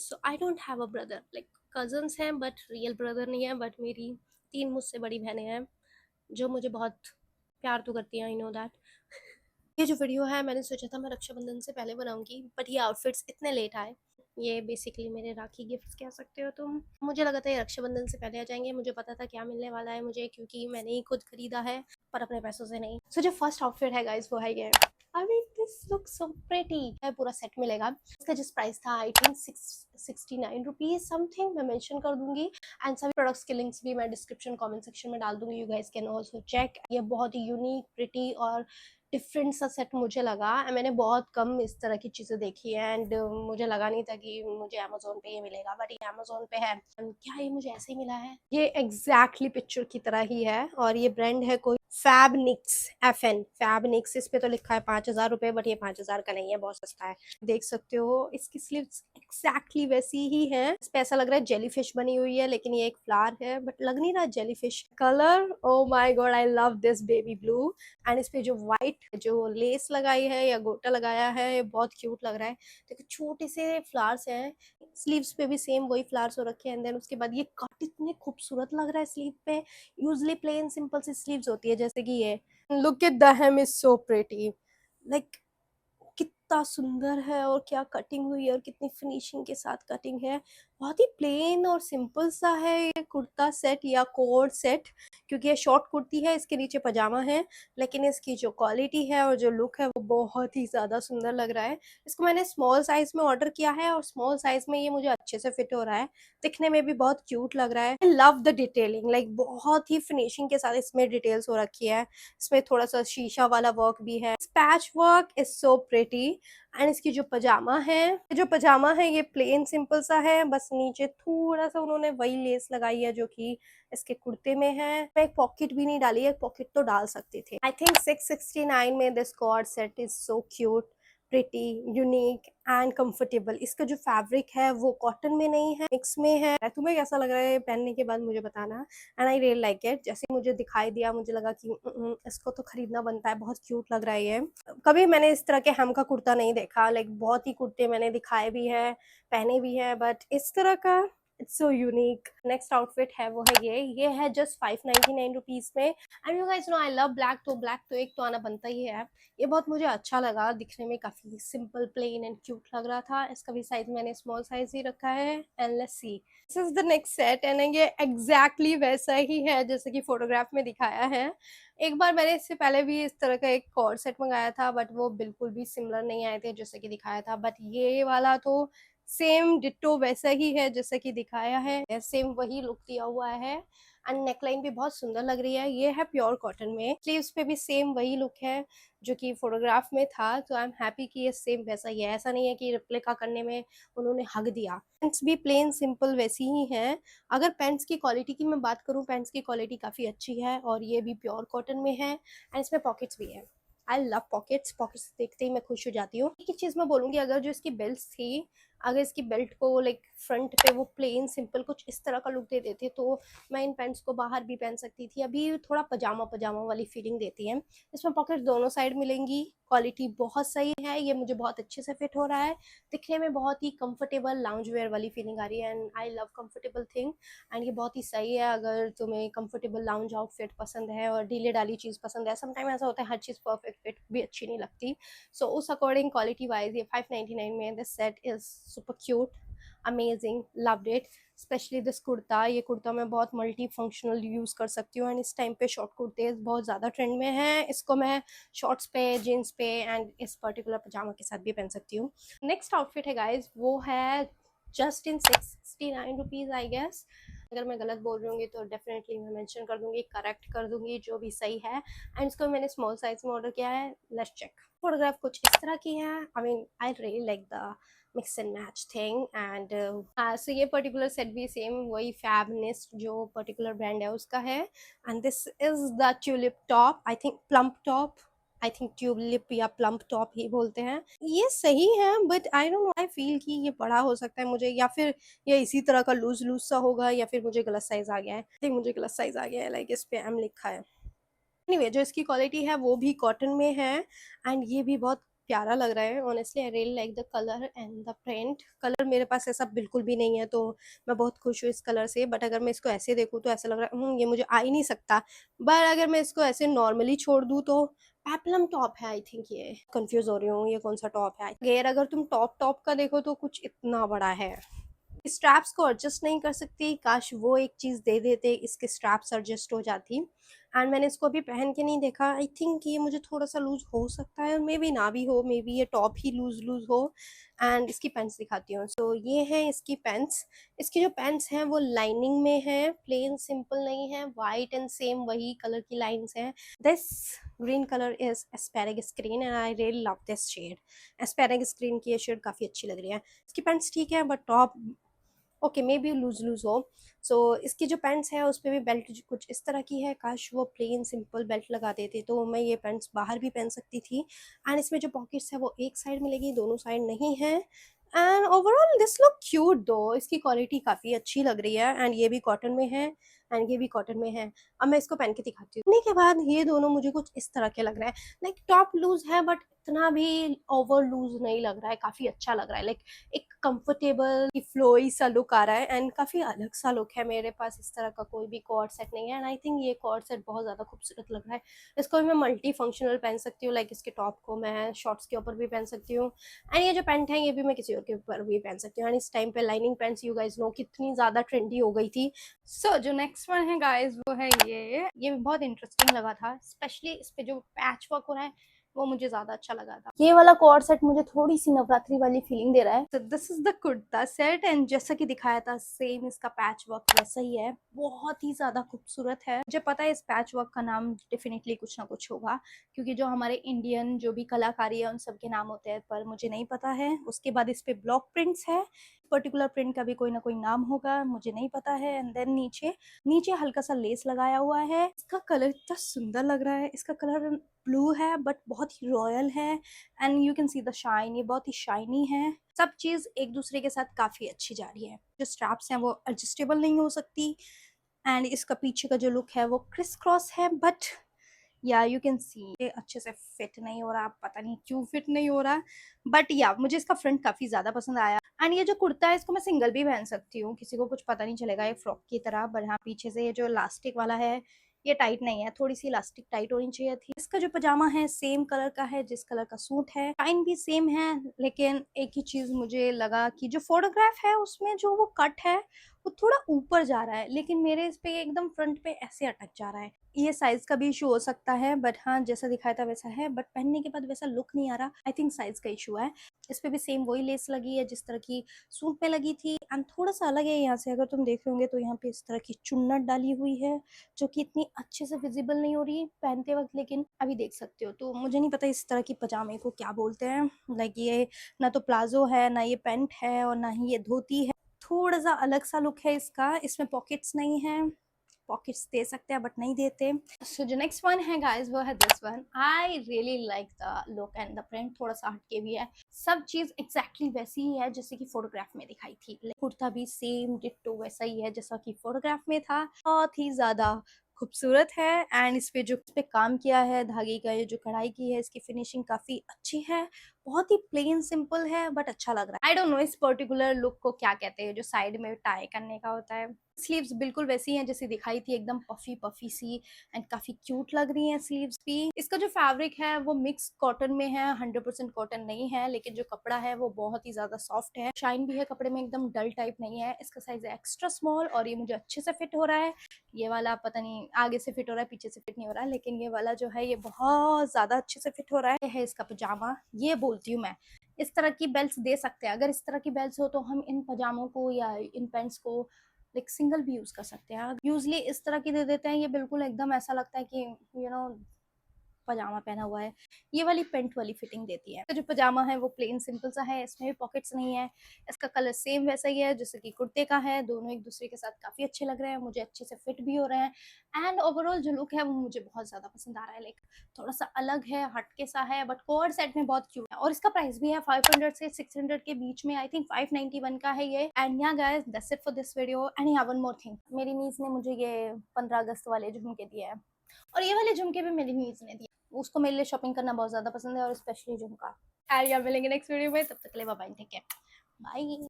So I don't have a brother, like cousins हैं but real brother नहीं है, but मेरी 3 मुझसे बड़ी बहनें हैं जो मुझे बहुत प्यार तो करती हैं, आई नो दैट। ये जो वीडियो है मैंने सोचा था मैं रक्षाबंधन से पहले बनाऊंगी, बट ये आउटफिट्स इतने लेट आए। ये बेसिकली मेरे राखी गिफ्ट्स कह सकते हो तुम। मुझे लगा था ये रक्षाबंधन से पहले आ जाएंगे, मुझे पता था क्या मिलने वाला है मुझे, क्योंकि मैंने ही खुद खरीदा है पर अपने पैसों से नहीं। सो जो फर्स्ट आउटफिट है गाइस वो है ये। I mean this look so pretty है, पूरा सेट मिलेगा। इसका जिस प्राइस था आई थिंक 69 रुपीज समथिंग, मैं मेंशन कर दूंगी। एंड सभी प्रोडक्ट्स के लिंक्स भी मैं डिस्क्रिप्शन कमेंट सेक्शन में डाल दूंगी, you guys can also check. ये बहुत ही यूनिक प्रिटी और डिफरेंट सा सेट मुझे लगा। मैंने बहुत कम इस तरह की चीज़ें देखी है एंड मुझे लगा नहीं था कि मुझे अमेजोन पे ये मिलेगा, बट ये अमेजोन पे है। क्या ये मुझे ऐसे ही मिला है? ये एग्जैक्टली पिक्चर की तरह ही है और ये ब्रांड है कोई फैबनिक्स, FN फैबनिक्स। इस पे तो लिखा है 5,000 रुपये, बट ये 5,000 का नहीं है, बहुत सस्ता है। देख सकते हो इसकी स्लीव्स एग्जैक्टली वैसी ही है। इस पे ऐसा लग रहा है जेलीफिश बनी हुई है, लेकिन ये एक फ्लावर है, बट लग नहीं रहा jellyfish. Colour, oh my God, I love this baby blue. And इस पे जो व्हाइट जो लेस लगाई है या गोटा लगाया है, ये बहुत क्यूट लग रहा है। देखो छोटे से फ्लावर्स हैं, स्लीव्स पे भी सेम वही फ्लावर्स हो रखे हैं। एंड देन उसके बाद ये कट इतने खूबसूरत लग रहा है स्लीव पे। यूजली प्लेन सिंपल सी स्लीव्स होती है जैसे कि ये। Look at the hem, is so pretty, like कितना सुंदर है और क्या कटिंग हुई है और कितनी फिनिशिंग के साथ कटिंग है। बहुत ही प्लेन और सिंपल सा है ये कुर्ता सेट या कोट सेट, क्योंकि ये शॉर्ट कुर्ती है, इसके नीचे पजामा है। लेकिन इसकी जो क्वालिटी है और जो लुक है वो बहुत ही ज़्यादा सुंदर लग रहा है। इसको मैंने स्मॉल साइज में ऑर्डर किया है और स्मॉल साइज में ये मुझे अच्छे से फिट हो रहा है। दिखने में भी बहुत क्यूट लग रहा है। I love the detailing, like बहुत ही फिनिशिंग के साथ इसमें डिटेल्स हो रखी है। इसमें थोड़ा सा शीशा वाला वर्क भी है। Patch work is so pretty. And इसकी जो पजामा है ये प्लेन सिंपल सा है, बस नीचे थोड़ा सा उन्होंने वही लेस लगाई है जो कि इसके कुर्ते में है। मैं एक पॉकेट भी नहीं डाली है, पॉकेट तो डाल सकते थे। आई थिंक 669 में this cord set is so cute, pretty, unique and comfortable. इसका जो फैब्रिक है वो कॉटन में नहीं है, मिक्स में है। तुम्हें कैसा लग रहा है पहनने के बाद मुझे बताना। And I really like it. जैसे मुझे दिखाई दिया मुझे लगा कि इसको तो खरीदना बनता है, बहुत क्यूट लग रहा है ये। कभी मैंने इस तरह के hem का कुर्ता नहीं देखा, लाइक बहुत ही कुर्ते मैंने दिखाए भी है, पहने भी है, बट इस तरह का it's so unique. Next outfit है वो है ये है जस्ट 599 रुपीज में। And you guys know I love black, तो ब्लैक तो एक तो आना बनता ही है। ये बहुत मुझे अच्छा लगा, दिखने में काफी सिंपल प्लेन एंड क्यूट लग रहा था। इसका भी साइज मैंने स्मॉल साइज ही रखा है। And let's see, this is the next set and ये एग्जैक्टली वैसा ही है जैसे कि फोटोग्राफ में दिखाया है। एक बार मैंने इससे पहले भी इस तरह का एक कॉर्ड सेट मंगाया था, बट वो बिल्कुल भी सिमिलर नहीं आए थे जैसे कि दिखाया था। बट ये वाला तो सेम डिट्टो वैसा ही है जैसा कि दिखाया है, सेम वही लुक दिया हुआ है। एंड नेकलाइन भी बहुत सुंदर लग रही है। ये है प्योर कॉटन में, स्लीव्स पे भी सेम वही लुक है जो कि फोटोग्राफ में था। तो आई एम हैप्पी कि ये सेम वैसा ही है, ऐसा नहीं है कि रिप्लिका करने में उन्होंने हक दिया। पैंट्स भी प्लेन सिंपल वैसी ही हैं। अगर पैंट्स की क्वालिटी की मैं बात करूँ, पैंट्स की क्वालिटी काफ़ी अच्छी है और ये भी प्योर कॉटन में है। एंड इसमें पॉकेट्स भी है। आई लव पॉकेट्स, पॉकेट्स देखते ही मैं खुश हो जाती हूँ। एक चीज़ मैं बोलूँगी, अगर जो इसकी बेल्ट थी, अगर इसकी बेल्ट को लाइक फ्रंट पे वो प्लेन सिंपल कुछ इस तरह का लुक दे देते तो मैं इन पैंट्स को बाहर भी पहन सकती थी। अभी थोड़ा पजामा पजामा वाली फीलिंग देती है। इसमें पॉकेट दोनों साइड मिलेंगी, क्वालिटी बहुत सही है, ये मुझे बहुत अच्छे से फिट हो रहा है। दिखने में बहुत ही कंफर्टेबल लाउंज वेयर वाली फीलिंग आ रही है। And I love comfortable thing. And ये बहुत ही सही है अगर तुम्हें कंफर्टेबल लाउंज आउटफिट पसंद है और ढीले डाली चीज़ पसंद है। समटाइम ऐसा होता है हर चीज़ परफेक्ट फिट भी अच्छी नहीं लगती। सो उस अकॉर्डिंग क्वालिटी वाइज ये 599 में this set is super cute, amazing, loved it. Specially this kurta, ये कुर्ता मैं बहुत मल्टी फंक्शनल यूज़ कर सकती हूँ। एंड इस टाइम पे शॉर्ट कुर्ते बहुत ज़्यादा ट्रेंड में है। इसको मैं शॉर्ट्स पे, जीन्स पे एंड इस पर्टिकुलर पजामा के साथ भी पहन सकती हूँ। नेक्स्ट आउटफिट है गाइज, वो है just in 669 rupees I guess. अगर मैं गलत बोल रही हूँ तो डेफिनेटली मैं मेंशन कर दूंगी, करेक्ट कर दूंगी जो भी सही है। एंड इसको मैंने स्मॉल साइज में ऑर्डर किया है। Let's check. फोटोग्राफ कुछ इस तरह की है। I mean I really like the mix and match thing. And so ये पर्टिकुलर सेट भी सेम वही फैबनिस्ट जो पर्टिकुलर ब्रांड है उसका है। And this is the tulip top, I think plump top, I think tulip या प्लम्प टॉप ही बोलते हैं। ये सही है but I don't know, I feel कि ये बड़ा हो सकता है मुझे, या फिर ये इसी तरह का लूज लूज सा होगा, या फिर मुझे गलत साइज आ गया है। आई थिंक मुझे गलत साइज आ गया है, लाइक इस पे एम लिखा है। एनीवे जो इसकी क्वालिटी है वो भी कॉटन में है। एंड ये भी बहुत प्यारा लग रहा है honestly. I really like the colour and the print. Colour मेरे पास ऐसा बिल्कुल भी नहीं है, तो मैं बहुत खुश हूँ इस कलर से। बट अगर मैं इसको ऐसे देखूँ तो ऐसा लग रहा है ये मुझे आ ही नहीं सकता। बट अगर मैं इसको ऐसे नॉर्मली छोड़ दूँ तो पेपलम टॉप है आई थिंक। ये कंफ्यूज हो रही हूँ ये कौन सा टॉप है। गेयर अगर तुम टॉप टॉप का देखो तो कुछ इतना बड़ा है। स्ट्रैप्स को एडजस्ट नहीं कर सकती, काश वो एक चीज़ दे देते, इसके स्ट्रैप्स एडजस्ट हो जाती। एंड मैंने इसको अभी पहन के नहीं देखा, आई थिंक ये मुझे थोड़ा सा लूज हो सकता है, मे बी ना भी हो, मे बी ये टॉप ही लूज लूज हो। एंड इसकी पैंट्स दिखाती हूँ। सो ये है इसकी पैंट्स। इसकी जो पैंट्स हैं वो लाइनिंग में है, प्लेन सिंपल नहीं है, वाइट एंड सेम वही कलर की लाइन्स हैं। This green colour is asparagus green and I really love this shade. Asparagus green की ये शेड काफ़ी अच्छी लग रही है। इसकी पैंट्स ठीक है but top okay may be loose loose हो। सो इसकी जो पैंट्स है उस पर भी बेल्ट कुछ इस तरह की है, काश वो प्लेन सिंपल बेल्ट लगा देते तो मैं ये पैंट्स बाहर भी पहन सकती थी। एंड इसमें जो पॉकेट्स है वो एक साइड में लगी, दोनों साइड नहीं है। And overall this look cute दो, इसकी क्वालिटी काफ़ी अच्छी लग रही है। एंड ये भी कॉटन में है एंड ये भी कॉटन में है। अब मैं इसको पहन के दिखाती हूँ। के बाद ये दोनों मुझे कुछ इस तरह के लग रहा है, लाइक टॉप लूज है बट इतना भी ओवर लूज नहीं लग रहा है, काफ़ी अच्छा लग रहा है। लाइक एक कंफर्टेबल फ्लोई सा लुक आ रहा है एंड काफ़ी अलग सा लुक है। मेरे पास इस तरह का कोई भी कॉर्ड सेट नहीं है एंड आई थिंक ये कॉर्ड सेट बहुत ज़्यादा खूबसूरत लग रहा है। इसको भी मैं मल्टी फंक्शनल पहन सकती हूँ, लाइक इसके टॉप को मैं शॉर्ट्स के ऊपर भी पहन सकती हूँ एंड ये जो पैंट है ये भी मैं किसी और के ऊपर भी पहन सकती हूँ। एंड इस टाइम पे lining pants you guys know कितनी ज़्यादा ट्रेंडी हो गई थी। सो जो नेक्स्ट वन है गाइज वो है ये भी बहुत इंटरेस्टिंग लगा था, स्पेशली इस पे जो पैच वर्क हो रहा है वो मुझे ज्यादा अच्छा लगा था। ये वाला कॉर्ड सेट मुझे थोड़ी सी नवरात्रि वाली फीलिंग दे रहा है। तो this is the kurta set and जैसा कि दिखाया था सेम इसका पैच वर्क वैसा ही है, बहुत ही ज्यादा खूबसूरत है। मुझे पता है इस पैच वर्क का नाम डेफिनेटली कुछ ना कुछ होगा, क्योंकि जो हमारे इंडियन जो भी कलाकारी है उन सबके नाम होते हैं, पर मुझे नहीं पता है। उसके बाद इस पे ब्लॉक प्रिंट्स है, पर्टिकुलर प्रिंट का भी कोई ना कोई नाम होगा, मुझे नहीं पता है। एंड देन नीचे नीचे हल्का सा लेस लगाया हुआ है। इसका कलर इतना सुंदर लग रहा है, इसका कलर ब्लू है बट बहुत ही रॉयल है and you can see the shine, ये बहुत ही शाइनी है। सब चीज एक दूसरे के साथ काफी अच्छी जा रही है। जो स्ट्रैप्स हैं वो एडजस्टेबल नहीं हो सकती एंड इसका पीछे का जो लुक है वो क्रिस क्रॉस है, बट या यू कैन सी ये अच्छे से फिट नहीं हो रहा, पता नहीं क्यों फिट नहीं हो रहा। बट या मुझे इसका फ्रंट काफी ज्यादा पसंद आया एंड ये जो कुर्ता है इसको मैं सिंगल भी पहन सकती हूँ, किसी को कुछ पता नहीं चलेगा, ये फ्रॉक की तरह। बट हाँ पीछे से ये जो इलास्टिक वाला है ये टाइट नहीं है, थोड़ी सी इलास्टिक टाइट होनी चाहिए थी। इसका जो पजामा है सेम कलर का है जिस कलर का सूट है, टाइम भी सेम है। लेकिन एक ही चीज मुझे लगा कि जो फोटोग्राफ है उसमें जो वो कट है वो थोड़ा ऊपर जा रहा है, लेकिन मेरे इस पे एकदम फ्रंट पे ऐसे अटक जा रहा है। ये साइज का भी इशू हो सकता है, बट हाँ जैसा दिखाया था वैसा है, बट पहनने के बाद वैसा लुक नहीं आ रहा। आई थिंक साइज का इशू है। इस पे भी सेम वही लेस लगी है जिस तरह की सूट में लगी थी एंड थोड़ा सा अलग है यहाँ से। अगर तुम देख रहे होंगे तो यहाँ पे इस तरह की चुन्नट डाली हुई है जो कि इतनी अच्छे से विजिबल नहीं हो रही पहनते वक्त, लेकिन अभी देख सकते हो। तो मुझे नहीं पता इस तरह की पजामे को क्या बोलते हैं। लाइक ये ना तो प्लाजो है, ना ये पैंट है और ना ही ये धोती है। थोड़ा सा अलग सा लुक है इसका। इसमें पॉकेट्स नहीं है, पॉकेट्स दे सकते हैं बट नहीं देते। सो जो नेक्स्ट वन है गाइस वो है this one. I really like the look and the print, थोड़ा सा हटके भी है। सब चीज एग्जैक्टली वैसी ही है जैसे कि फोटोग्राफ में दिखाई थी। कुर्ता भी सेम डिट्टो वैसा ही है जैसा कि फोटोग्राफ में था। बहुत ही ज्यादा खूबसूरत है एंड इस पे काम किया है, धागे का ये जो कढ़ाई की है इसकी फिनिशिंग काफी अच्छी है। बहुत ही प्लेन सिंपल है बट अच्छा लग रहा है। आई डोंट नो इस पर्टिकुलर लुक को क्या कहते हैं जो साइड में टाई करने का होता है। स्लीव्स बिल्कुल वैसी हैं जैसी दिखाई थी, एकदम पफी पफी सी एंड काफी क्यूट लग रही हैं स्लीव्स भी। इसका जो फैब्रिक है वो मिक्स कॉटन में है, 100% कॉटन नहीं है, लेकिन जो कपड़ा है वो बहुत ही ज्यादा सॉफ्ट है, शाइन भी है कपड़े में, एकदम डल टाइप नहीं है। इसका साइज है एक्स्ट्रा स्मॉल और ये मुझे अच्छे से फिट हो रहा है। ये वाला पता नहीं आगे से फिट हो रहा है पीछे से फिट नहीं हो रहा है, लेकिन ये वाला जो है ये बहुत ज्यादा अच्छे से फिट हो रहा है। ये है इसका पजामा। ये बोलती हूँ मैं इस तरह की बेल्ट्स दे सकते हैं। अगर इस तरह की बेल्ट्स हो तो हम इन पजामों को या इन पैंट्स को लाइक सिंगल भी यूज कर सकते हैं। यूजली इस तरह की दे देते हैं, ये बिल्कुल एकदम ऐसा लगता है कि यू नो पजामा पहना हुआ है। ये वाली पेंट वाली फिटिंग देती है। तो जो पजामा है वो प्लेन सिंपल सा है, इसमें भी पॉकेट्स नहीं है। इसका कलर सेम वैसा ही है जैसे कि कुर्ते का है। दोनों एक दूसरे के साथ काफी अच्छे लग रहे हैं, मुझे अच्छे से फिट भी हो रहे हैं एंड ओवरऑल जो लुक है वो मुझे बहुत ज्यादा पसंद आ रहा है। लाइक थोड़ा सा अलग है, हटके सा है, बट कोड सेट में बहुत क्यूट है। और इसका प्राइस भी है 500 से 600 के बीच में। आई थिंक 591 का है ये। एंड या guys that's it for this video. And या वन मोर थिंग, मेरी नीज ने मुझे ये 15 अगस्त वाले झुमके दिए हैं और ये वाले झुमके भी मेरी नीज ने दिए। उसको मेरे लिए शॉपिंग करना बहुत ज़्यादा पसंद है और स्पेशली झुमका। खैर यार मिलेंगे नेक्स्ट वीडियो में, तब तक के लिए bye bye, take care, bye.